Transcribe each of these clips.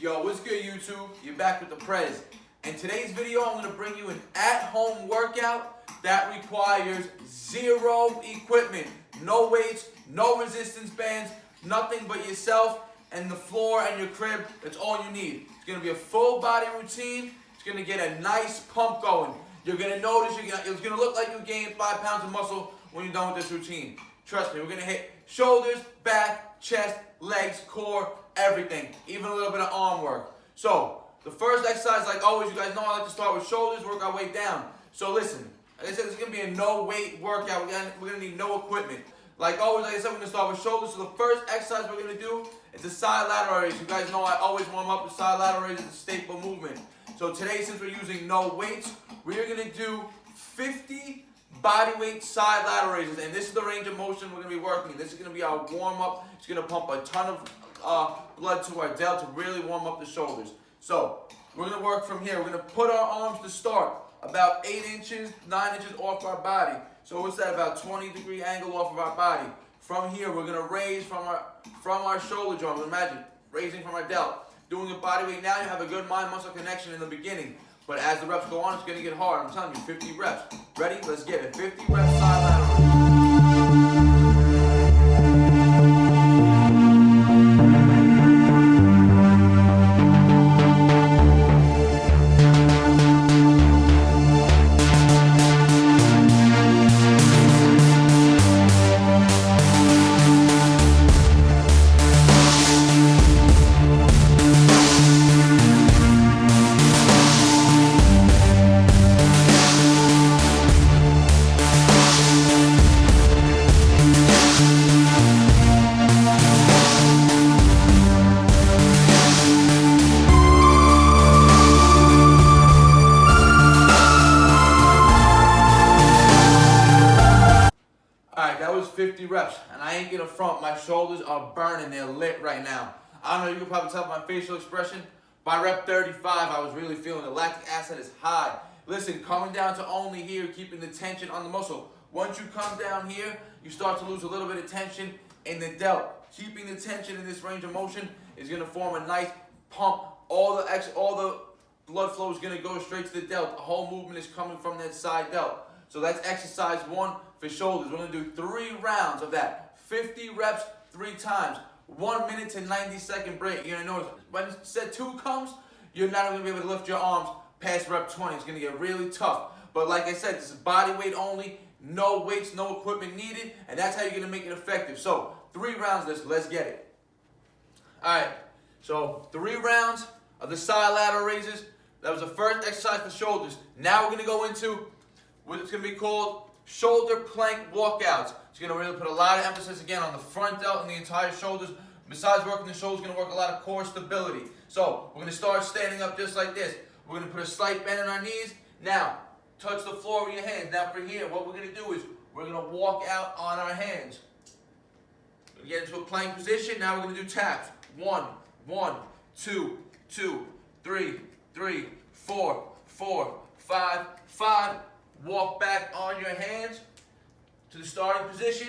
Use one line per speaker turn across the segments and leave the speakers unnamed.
Yo, what's good YouTube? You're back with the Prez. In today's video, I'm going to bring you an at-home workout that requires zero equipment. No weights, no resistance bands, nothing but yourself and the floor and your crib. That's all you need. It's going to be a full body routine. It's going to get a nice pump going. You're going to notice it's going to look like you gained 5 pounds of muscle when you're done with this routine. Trust me, we're going to hit shoulders, back, chest, legs, core, everything, even a little bit of arm work. So, the first exercise, like always, you guys know I like to start with shoulders, work our way down. So listen, like I said, it's going to be a no weight workout. We're going to need no equipment. Like always, like I said, we're going to start with shoulders. So the first exercise we're going to do is the side lateral raise. You guys know I always warm up with side lateral raise. It's a staple movement. So today, since we're using no weights, we're going to do 50 body weight side lateral raises. And this is the range of motion we're going to be working. This is going to be our warm up. It's going to pump a ton of blood to our delt to really warm up the shoulders. So we're going to work from here. We're going to put our arms to start about 8 inches, 9 inches off our body. So what's that? About 20-degree angle off of our body. From here, we're going to raise from our shoulder joint. Imagine raising from our delt. Doing a body weight now, you have a good mind-muscle connection in the beginning. But as the reps go on, it's going to get hard. I'm telling you, 50 reps. Ready? Let's get it. 50 reps side lateral. That was 50 reps, and I ain't gonna front. My shoulders are burning, they're lit right now. I don't know, you can probably tell by my facial expression. By rep 35, I was really feeling the lactic acid is high. Listen, coming down to only here, keeping the tension on the muscle. Once you come down here, you start to lose a little bit of tension in the delt. Keeping the tension in this range of motion is gonna form a nice pump. All the blood flow is gonna go straight to the delt. The whole movement is coming from that side delt. So that's exercise 1 for shoulders. We're going to do 3 rounds of that. 50 reps 3 times. 1 minute to 90-second break. You're going to notice when set 2 comes, you're not going to be able to lift your arms past rep 20. It's going to get really tough. But like I said, this is body weight only. No weights, no equipment needed. And that's how you're going to make it effective. So 3 rounds of this. Let's get it. Alright. So 3 rounds of the side lateral raises. That was the first exercise for shoulders. Now we're going to go into what it's going to be called shoulder plank walkouts. It's going to really put a lot of emphasis again on the front delt and the entire shoulders. Besides working the shoulders, going to work a lot of core stability. So we're going to start standing up just like this. We're going to put a slight bend in our knees. Now, touch the floor with your hands. Now for here, what we're going to do is we're going to walk out on our hands. We're going to get into a plank position. Now we're going to do taps. 1, 1, 2, 2, 3, 3, 4, 4, 5, 5. Walk back on your hands to the starting position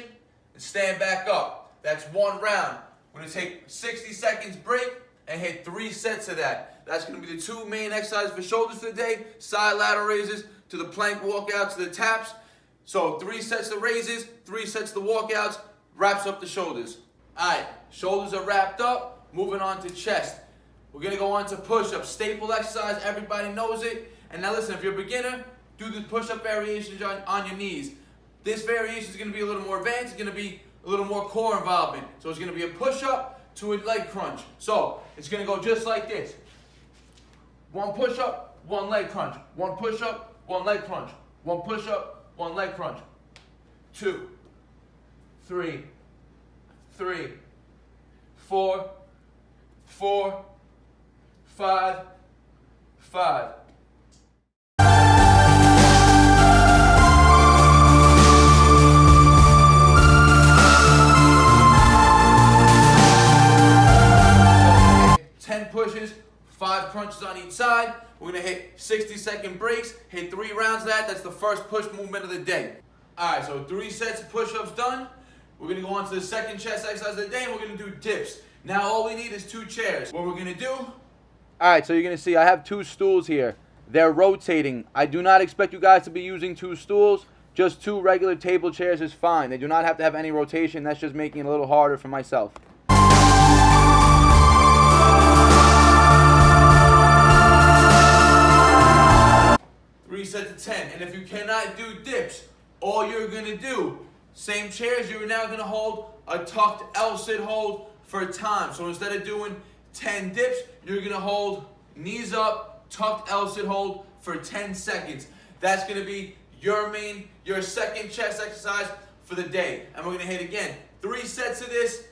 and stand back up. That's 1 round. We're going to take 60 seconds break and hit 3 sets of that. That's going to be the 2 main exercises for shoulders for the day. Side lateral raises to the plank walkouts to the taps. So 3 sets of raises, 3 sets of the walkouts, wraps up the shoulders. Alright, shoulders are wrapped up. Moving on to chest. We're going to go on to push-ups. Staple exercise, everybody knows it. And now listen, if you're a beginner, do the push-up variations on your knees. This variation is going to be a little more advanced. It's going to be a little more core involvement. So it's going to be a push-up to a leg crunch. So it's going to go just like this. 1 push-up, 1 leg crunch. 1 push-up, 1 leg crunch. 1 push-up, 1 leg crunch. 2, 3, 3, 4, 4, 5, 5. Pushes, 5 crunches on each side. We're going to hit 60-second breaks, hit 3 rounds of that. That's the first push movement of the day. Alright, so 3 sets of push-ups done. We're going to go on to the second chest exercise of the day, and we're going to do dips. Now all we need is 2 chairs. What we're going to do, Alright, so you're going to see I have 2 stools here. They're rotating. I do not expect you guys to be using 2 stools. Just 2 regular table chairs is fine. They do not have to have any rotation. That's just making it a little harder for myself. 3 sets of 10. And if you cannot do dips, all you're going to do, same chairs, you're now going to hold a tucked L-sit hold for time. So instead of doing 10 dips, you're going to hold knees up, tucked L-sit hold for 10 seconds. That's going to be your second chest exercise for the day. And we're going to hit again 3 sets of this.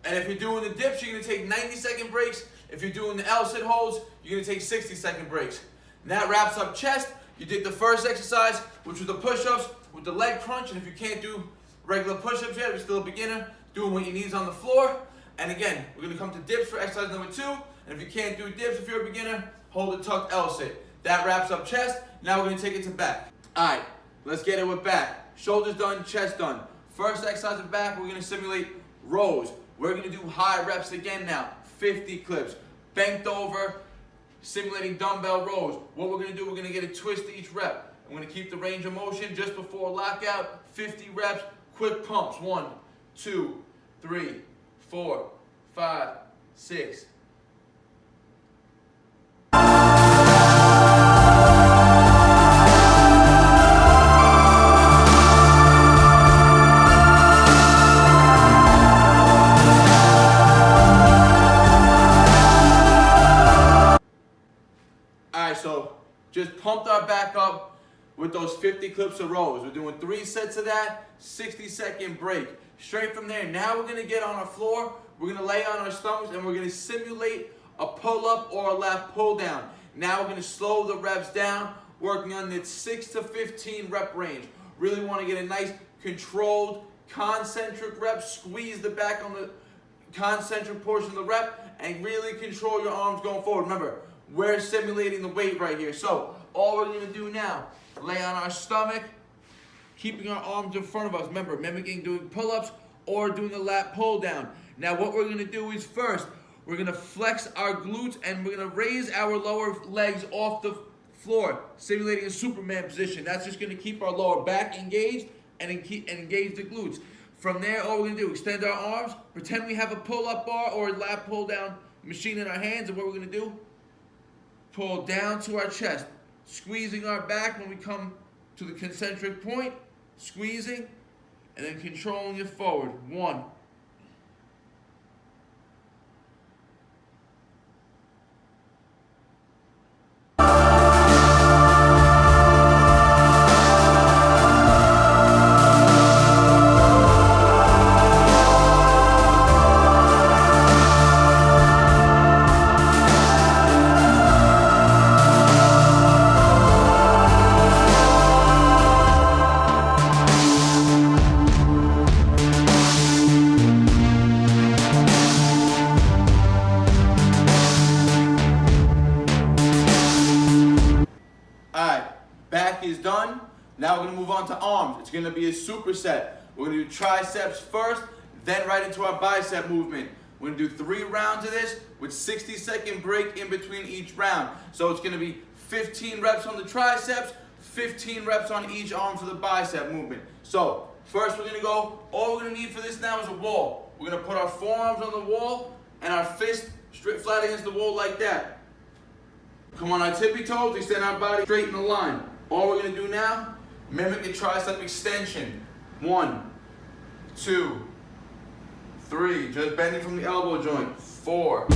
And if you're doing the dips, you're going to take 90-second breaks. If you're doing the L-sit holds, you're going to take 60-second breaks. And that wraps up chest. You did the first exercise, which was the push-ups with the leg crunch. And if you can't do regular push-ups yet, if you're still a beginner, doing what your knees on the floor. And again, we're going to come to dips for exercise number 2. And if you can't do dips, if you're a beginner, hold a tucked L-sit. That wraps up chest. Now we're going to take it to back. All right, let's get it with back. Shoulders done, chest done. First exercise of back, we're going to simulate rows. We're going to do high reps again now, 50 clips. Bent over, simulating dumbbell rows. What we're going to do, we're going to get a twist to each rep. I'm going to keep the range of motion just before lockout, 50 reps, quick pumps. 1, 2, 3, 4, 5, 6. So just pumped our back up with those 50 clips of rows. We're doing 3 sets of that, 60-second break. Straight from there, now we're going to get on our floor. We're going to lay on our stomachs and we're going to simulate a pull-up or a lat pull-down. Now we're going to slow the reps down, working on the 6 to 15 rep range. Really want to get a nice controlled concentric rep. Squeeze the back on the concentric portion of the rep and really control your arms going forward. Remember, we're simulating the weight right here. So all we're going to do now, lay on our stomach, keeping our arms in front of us. Remember, mimicking doing pull-ups or doing the lat pull down. Now what we're going to do is first, we're going to flex our glutes and we're going to raise our lower legs off the floor, simulating a Superman position. That's just going to keep our lower back engaged and engage the glutes. From there, all we're going to do, extend our arms, pretend we have a pull-up bar or a lat pull down machine in our hands, and what we're going to do, pull down to our chest, squeezing our back when we come to the concentric point, squeezing, and then controlling it forward. 1. Back is done. Now we're going to move on to arms. It's going to be a superset. We're going to do triceps first, then right into our bicep movement. We're going to do 3 rounds of this with 60-second break in between each round. So it's going to be 15 reps on the triceps, 15 reps on each arm for the bicep movement. So first we're going to go, all we're going to need for this now is a wall. We're going to put our forearms on the wall and our fist straight flat against the wall like that. Come on our tippy toes, extend our body straight in a line. All we're going to do now, mimic a tricep extension. 1, 2, 3, just bending from the elbow joint. 4, 5.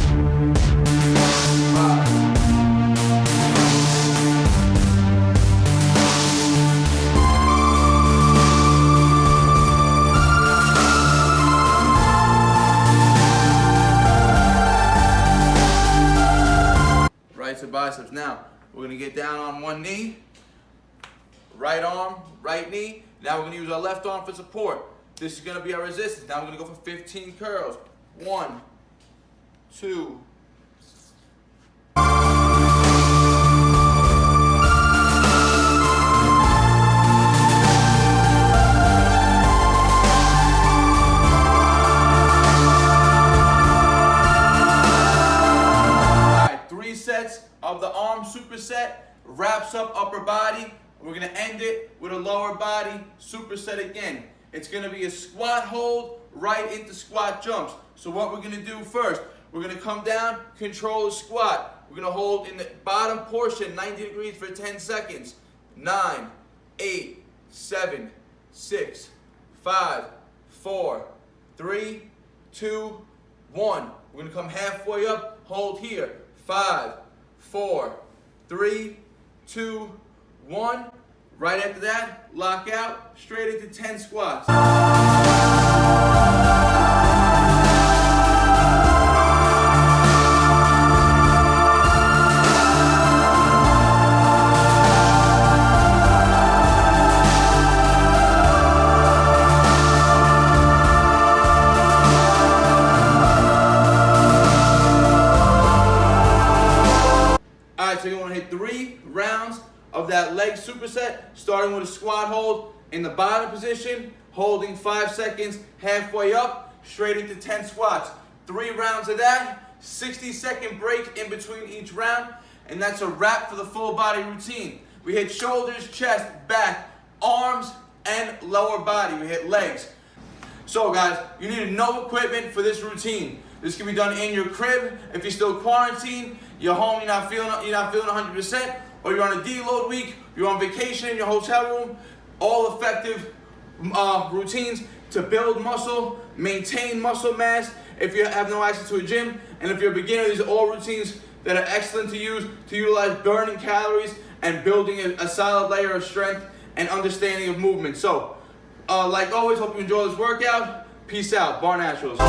Right to biceps. Now, we're going to get down on one knee. Right arm, right knee. Now we're going to use our left arm for support. This is going to be our resistance. Now we're going to go for 15 curls. 1, 2. sets of the arm superset, wraps up upper body. We're gonna end it with a lower body superset again. It's gonna be a squat hold right into squat jumps. So what we're gonna do first, we're gonna come down, control the squat. We're gonna hold in the bottom portion 90 degrees for 10 seconds. 9, 8, 7, 6, 5, 4, 3, 2, 1. We're gonna come halfway up, hold here. 5, 4, 3, 2, 1. Right after that, lock out, straight into 10 squats. So you want to hit 3 rounds of that leg superset, starting with a squat hold in the bottom position, holding 5 seconds, halfway up, straight into 10 squats. 3 rounds of that, 60-second break in between each round, and that's a wrap for the full body routine. We hit shoulders, chest, back, arms, and lower body. We hit legs. So guys, you need no equipment for this routine. This can be done in your crib. If you're still quarantined, you're home, you're not feeling 100%, or you're on a deload week, you're on vacation in your hotel room. All effective routines to build muscle, maintain muscle mass if you have no access to a gym. And if you're a beginner, these are all routines that are excellent to use to utilize burning calories and building a solid layer of strength and understanding of movement. So, like always, hope you enjoy this workout. Peace out, Bar Naturals.